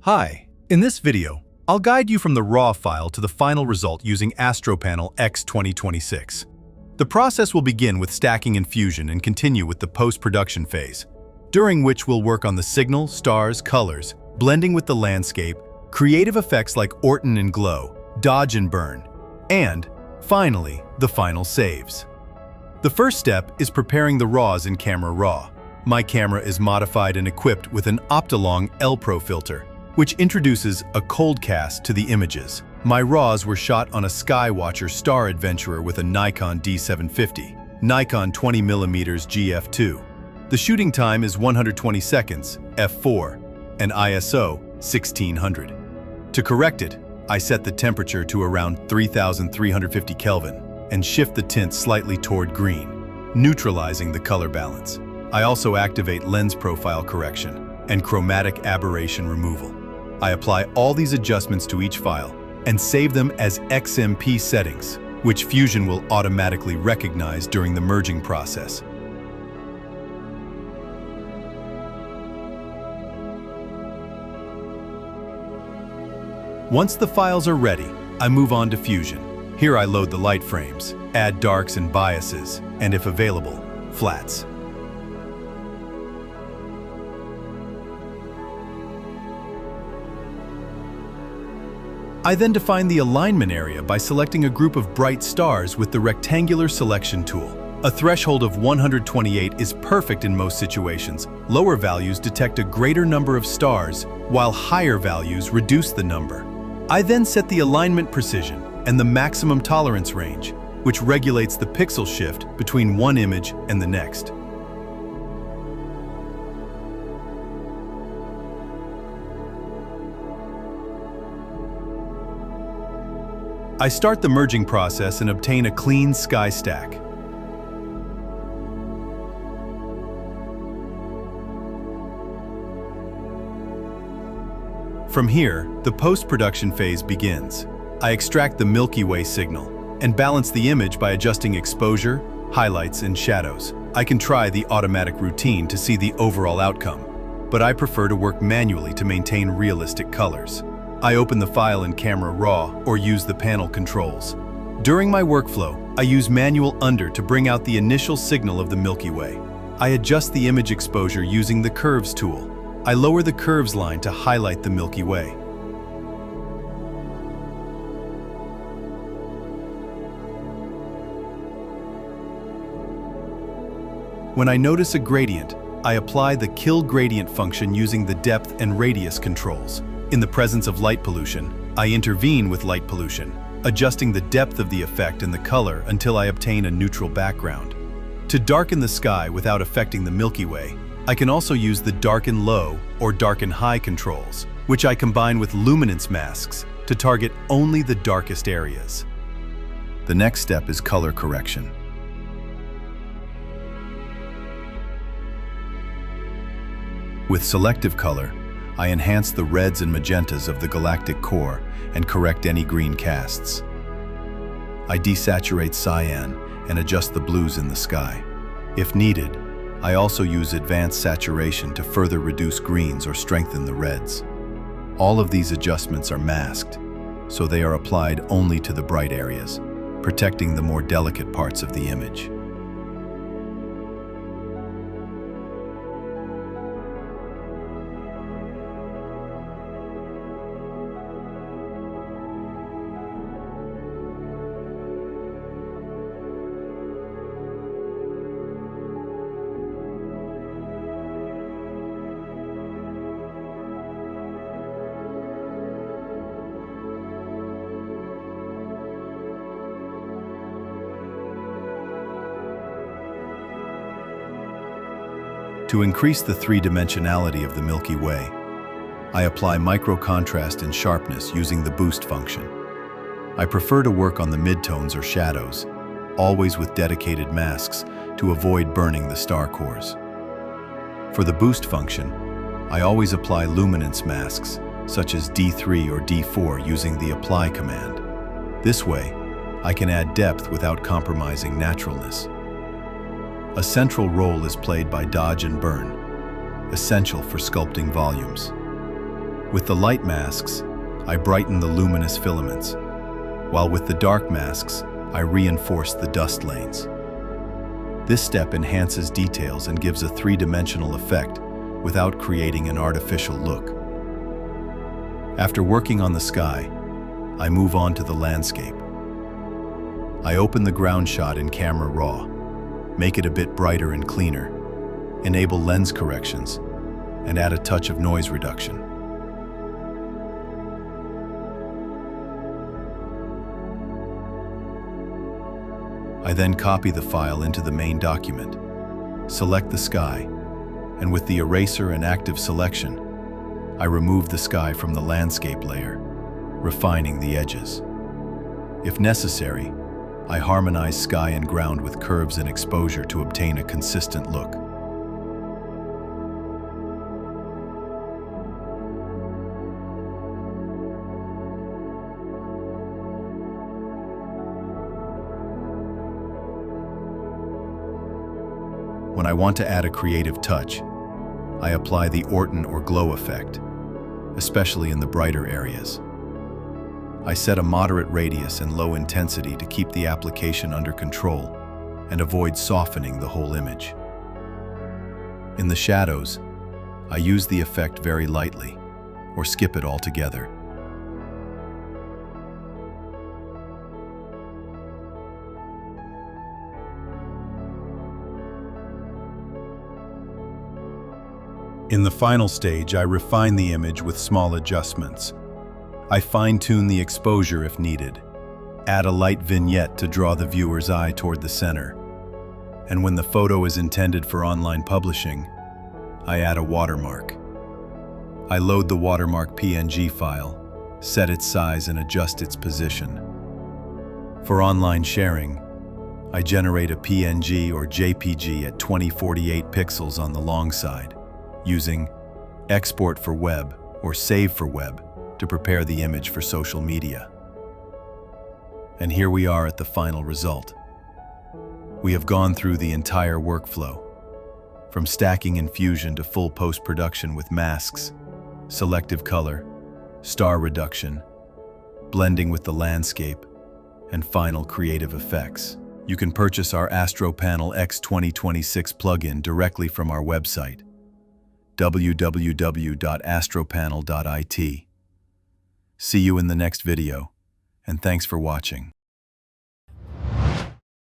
Hi, in this video, I'll guide you from the raw file to the final result using AstroPanel X 2026. The process will begin with stacking in Fusion and continue with the post-production phase, during which we'll work on the signal, stars, colors, blending with the landscape, creative effects like Orton and Glow, dodge and burn, and, finally, the final saves. The first step is preparing the raws in Camera Raw. My camera is modified and equipped with an Optolong L-Pro filter, which introduces a cold cast to the images. My RAWs were shot on a Skywatcher Star Adventurer with a Nikon D750, Nikon 20mm GF2. The shooting time is 120 seconds, f4, and ISO 1600. To correct it, I set the temperature to around 3350 Kelvin and shift the tint slightly toward green, neutralizing the color balance. I also activate lens profile correction and chromatic aberration removal. I apply all these adjustments to each file and save them as XMP settings, which Fusion will automatically recognize during the merging process. Once the files are ready, I move on to Fusion. Here I load the light frames, add darks and biases, and if available, flats. I then define the alignment area by selecting a group of bright stars with the rectangular selection tool. A threshold of 128 is perfect in most situations. Lower values detect a greater number of stars, while higher values reduce the number. I then set the alignment precision and the maximum tolerance range, which regulates the pixel shift between one image and the next. I start the merging process and obtain a clean sky stack. From here, the post-production phase begins. I extract the Milky Way signal and balance the image by adjusting exposure, highlights, and shadows. I can try the automatic routine to see the overall outcome, but I prefer to work manually to maintain realistic colors. I open the file in Camera Raw or use the panel controls. During my workflow, I use manual under to bring out the initial signal of the Milky Way. I adjust the image exposure using the Curves tool. I lower the Curves line to highlight the Milky Way. When I notice a gradient, I apply the Kill Gradient function using the depth and radius controls. In the presence of light pollution, I intervene with light pollution, adjusting the depth of the effect and the color until I obtain a neutral background. To darken the sky without affecting the Milky Way, I can also use the Darken Low or Darken High controls, which I combine with luminance masks to target only the darkest areas. The next step is color correction. With selective color, I enhance the reds and magentas of the galactic core and correct any green casts. I desaturate cyan and adjust the blues in the sky. If needed, I also use advanced saturation to further reduce greens or strengthen the reds. All of these adjustments are masked, so they are applied only to the bright areas, protecting the more delicate parts of the image. To increase the three-dimensionality of the Milky Way, I apply micro-contrast and sharpness using the Boost function. I prefer to work on the midtones or shadows, always with dedicated masks to avoid burning the star cores. For the Boost function, I always apply luminance masks, such as D3 or D4 using the Apply command. This way, I can add depth without compromising naturalness. A central role is played by dodge and burn, essential for sculpting volumes. With the light masks, I brighten the luminous filaments, while with the dark masks, I reinforce the dust lanes. This step enhances details and gives a three-dimensional effect without creating an artificial look. After working on the sky, I move on to the landscape. I open the ground shot in Camera Raw, make it a bit brighter and cleaner, enable lens corrections, and add a touch of noise reduction. I then copy the file into the main document, select the sky, and with the eraser and active selection, I remove the sky from the landscape layer, refining the edges. If necessary, I harmonize sky and ground with curves and exposure to obtain a consistent look. When I want to add a creative touch, I apply the Orton or glow effect, especially in the brighter areas. I set a moderate radius and low intensity to keep the application under control and avoid softening the whole image. In the shadows, I use the effect very lightly or skip it altogether. In the final stage, I refine the image with small adjustments. I fine-tune the exposure if needed, add a light vignette to draw the viewer's eye toward the center, and when the photo is intended for online publishing, I add a watermark. I load the watermark PNG file, set its size and adjust its position. For online sharing, I generate a PNG or JPG at 2048 pixels on the long side, using Export for Web or Save for Web to prepare the image for social media. And here we are at the final result. We have gone through the entire workflow, from stacking in Fusion to full post-production with masks, selective color, star reduction, blending with the landscape, and final creative effects. You can purchase our AstroPanel X 2026 plugin directly from our website, www.astropanel.it. See you in the next video, and thanks for watching.